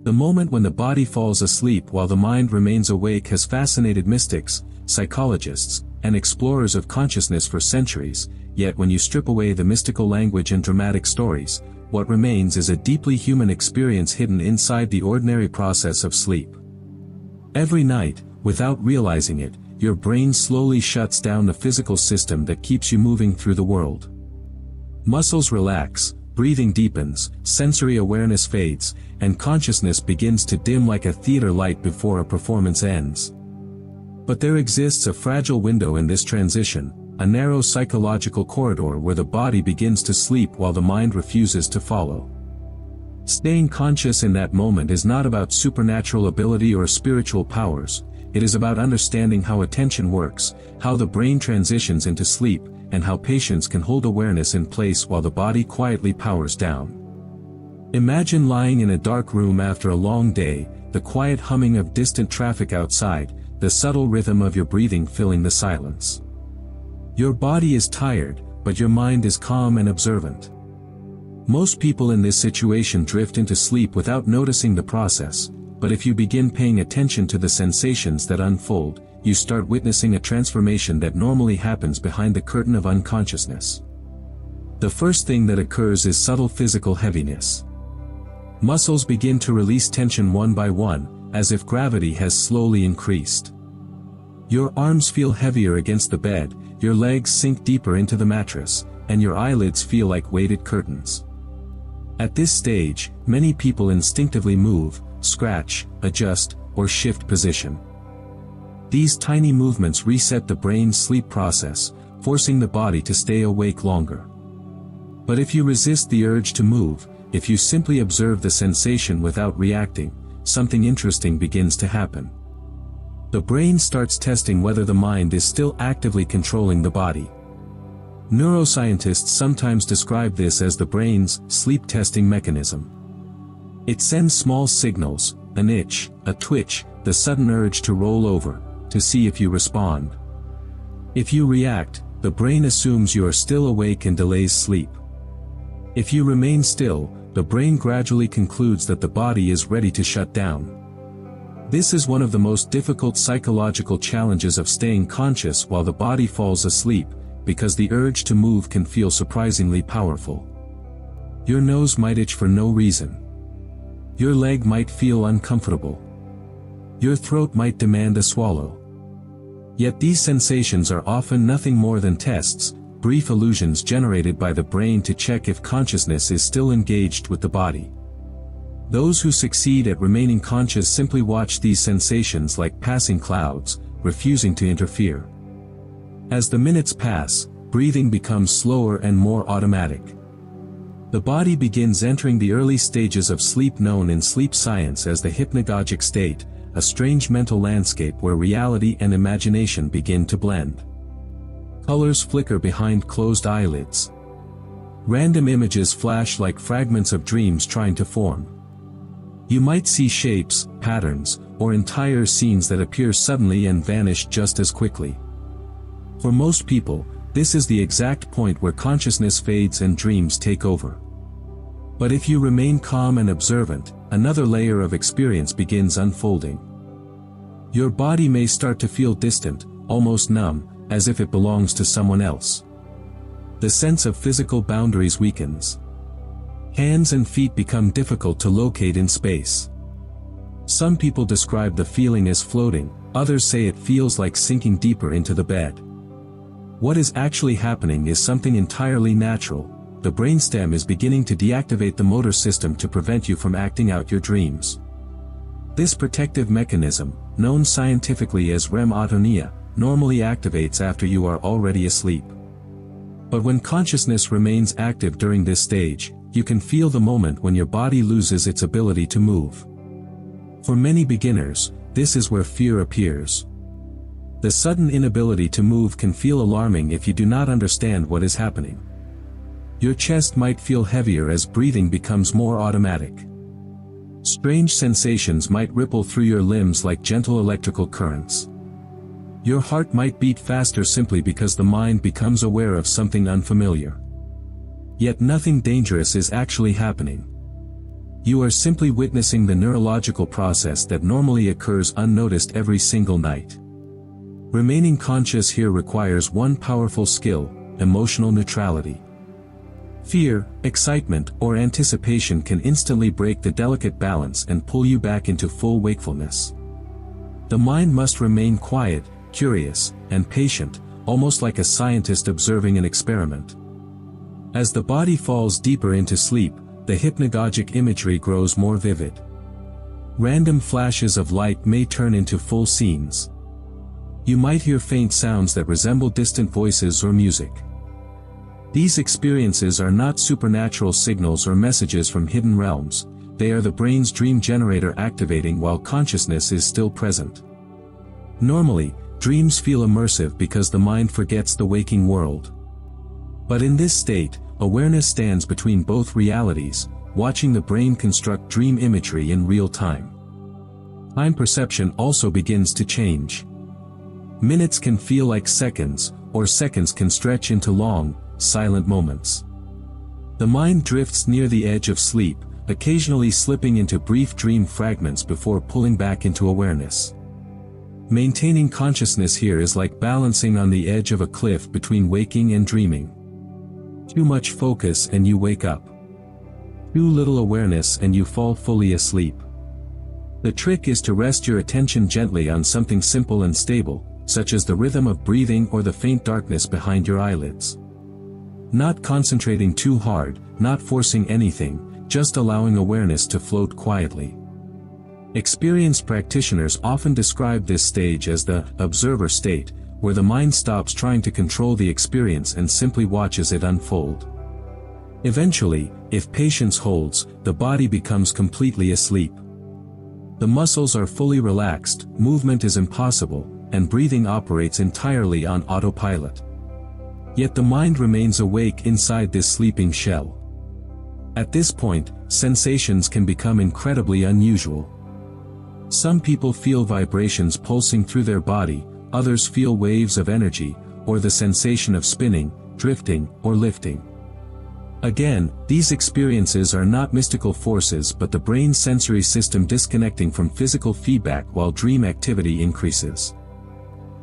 The moment when the body falls asleep while the mind remains awake has fascinated mystics, psychologists, and explorers of consciousness for centuries, yet when you strip away the mystical language and dramatic stories, what remains is a deeply human experience hidden inside the ordinary process of sleep. Every night, without realizing it, your brain slowly shuts down the physical system that keeps you moving through the world. Muscles relax, breathing deepens, sensory awareness fades, and consciousness begins to dim like a theater light before a performance ends. But there exists a fragile window in this transition, a narrow psychological corridor where the body begins to sleep while the mind refuses to follow. Staying conscious in that moment is not about supernatural ability or spiritual powers, it is about understanding how attention works, how the brain transitions into sleep, and how patience can hold awareness in place while the body quietly powers down. Imagine lying in a dark room after a long day, the quiet humming of distant traffic outside, the subtle rhythm of your breathing filling the silence. Your body is tired, but your mind is calm and observant. Most people in this situation drift into sleep without noticing the process, but if you begin paying attention to the sensations that unfold, you start witnessing a transformation that normally happens behind the curtain of unconsciousness. The first thing that occurs is subtle physical heaviness. Muscles begin to release tension one by one, as if gravity has slowly increased. Your arms feel heavier against the bed, your legs sink deeper into the mattress, and your eyelids feel like weighted curtains. At this stage, many people instinctively move, scratch, adjust, or shift position. These tiny movements reset the brain's sleep process, forcing the body to stay awake longer. But if you resist the urge to move, if you simply observe the sensation without reacting, something interesting begins to happen. The brain starts testing whether the mind is still actively controlling the body. Neuroscientists sometimes describe this as the brain's sleep testing mechanism. It sends small signals, an itch, a twitch, the sudden urge to roll over, to see if you respond. If you react, the brain assumes you are still awake and delays sleep. If you remain still, the brain gradually concludes that the body is ready to shut down. This is one of the most difficult psychological challenges of staying conscious while the body falls asleep, because the urge to move can feel surprisingly powerful. Your nose might itch for no reason. Your leg might feel uncomfortable. Your throat might demand a swallow. Yet these sensations are often nothing more than tests, brief illusions generated by the brain to check if consciousness is still engaged with the body. Those who succeed at remaining conscious simply watch these sensations like passing clouds, refusing to interfere. As the minutes pass, breathing becomes slower and more automatic. The body begins entering the early stages of sleep known in sleep science as the hypnagogic state, a strange mental landscape where reality and imagination begin to blend. Colors flicker behind closed eyelids. Random images flash like fragments of dreams trying to form. You might see shapes, patterns, or entire scenes that appear suddenly and vanish just as quickly. For most people, this is the exact point where consciousness fades and dreams take over. But if you remain calm and observant, another layer of experience begins unfolding. Your body may start to feel distant, almost numb, as if it belongs to someone else. The sense of physical boundaries weakens. Hands and feet become difficult to locate in space. Some people describe the feeling as floating, others say it feels like sinking deeper into the bed. What is actually happening is something entirely natural. The brainstem is beginning to deactivate the motor system to prevent you from acting out your dreams. This protective mechanism, known scientifically as REM atonia, normally activates after you are already asleep. But when consciousness remains active during this stage, you can feel the moment when your body loses its ability to move. For many beginners, this is where fear appears. The sudden inability to move can feel alarming if you do not understand what is happening. Your chest might feel heavier as breathing becomes more automatic. Strange sensations might ripple through your limbs like gentle electrical currents. Your heart might beat faster simply because the mind becomes aware of something unfamiliar. Yet nothing dangerous is actually happening. You are simply witnessing the neurological process that normally occurs unnoticed every single night. Remaining conscious here requires one powerful skill: emotional neutrality. Fear, excitement, or anticipation can instantly break the delicate balance and pull you back into full wakefulness. The mind must remain quiet, curious, and patient, almost like a scientist observing an experiment. As the body falls deeper into sleep, the hypnagogic imagery grows more vivid. Random flashes of light may turn into full scenes. You might hear faint sounds that resemble distant voices or music. These experiences are not supernatural signals or messages from hidden realms, they are the brain's dream generator activating while consciousness is still present. Normally, dreams feel immersive because the mind forgets the waking world. But in this state, awareness stands between both realities, watching the brain construct dream imagery in real time. Time perception also begins to change. Minutes can feel like seconds, or seconds can stretch into long, silent moments. The mind drifts near the edge of sleep, occasionally slipping into brief dream fragments before pulling back into awareness. Maintaining consciousness here is like balancing on the edge of a cliff between waking and dreaming. Too much focus and you wake up. Too little awareness and you fall fully asleep. The trick is to rest your attention gently on something simple and stable, such as the rhythm of breathing or the faint darkness behind your eyelids. Not concentrating too hard, not forcing anything, just allowing awareness to float quietly. Experienced practitioners often describe this stage as the observer state, where the mind stops trying to control the experience and simply watches it unfold. Eventually, if patience holds, the body becomes completely asleep. The muscles are fully relaxed, movement is impossible, and breathing operates entirely on autopilot. Yet the mind remains awake inside this sleeping shell. At this point, sensations can become incredibly unusual. Some people feel vibrations pulsing through their body, others feel waves of energy, or the sensation of spinning, drifting, or lifting. Again, these experiences are not mystical forces but the brain's sensory system disconnecting from physical feedback while dream activity increases.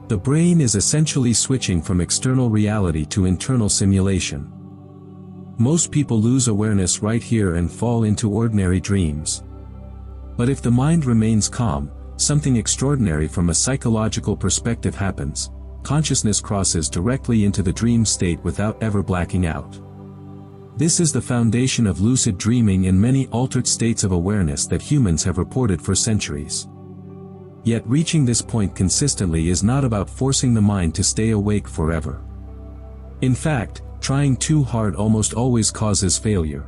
The brain is essentially switching from external reality to internal simulation. Most people lose awareness right here and fall into ordinary dreams. But if the mind remains calm, something extraordinary from a psychological perspective happens. Consciousness crosses directly into the dream state without ever blacking out. This is the foundation of lucid dreaming and many altered states of awareness that humans have reported for centuries. Yet reaching this point consistently is not about forcing the mind to stay awake forever. In fact, trying too hard almost always causes failure.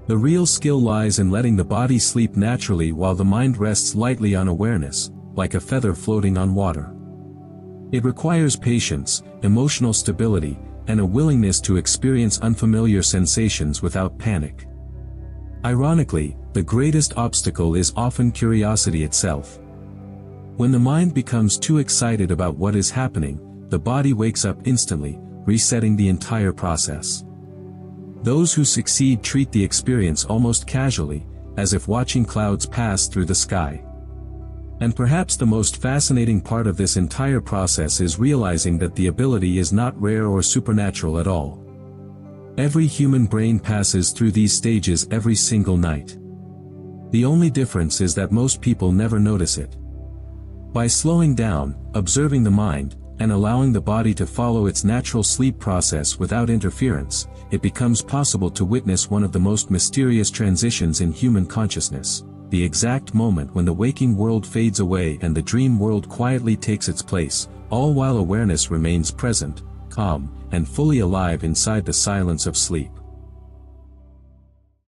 The real skill lies in letting the body sleep naturally while the mind rests lightly on awareness, like a feather floating on water. It requires patience, emotional stability, and a willingness to experience unfamiliar sensations without panic. Ironically, the greatest obstacle is often curiosity itself. When the mind becomes too excited about what is happening, the body wakes up instantly, resetting the entire process. Those who succeed treat the experience almost casually, as if watching clouds pass through the sky. And perhaps the most fascinating part of this entire process is realizing that the ability is not rare or supernatural at all. Every human brain passes through these stages every single night. The only difference is that most people never notice it. By slowing down, observing the mind, and allowing the body to follow its natural sleep process without interference, it becomes possible to witness one of the most mysterious transitions in human consciousness, the exact moment when the waking world fades away and the dream world quietly takes its place, all while awareness remains present, calm, and fully alive inside the silence of sleep.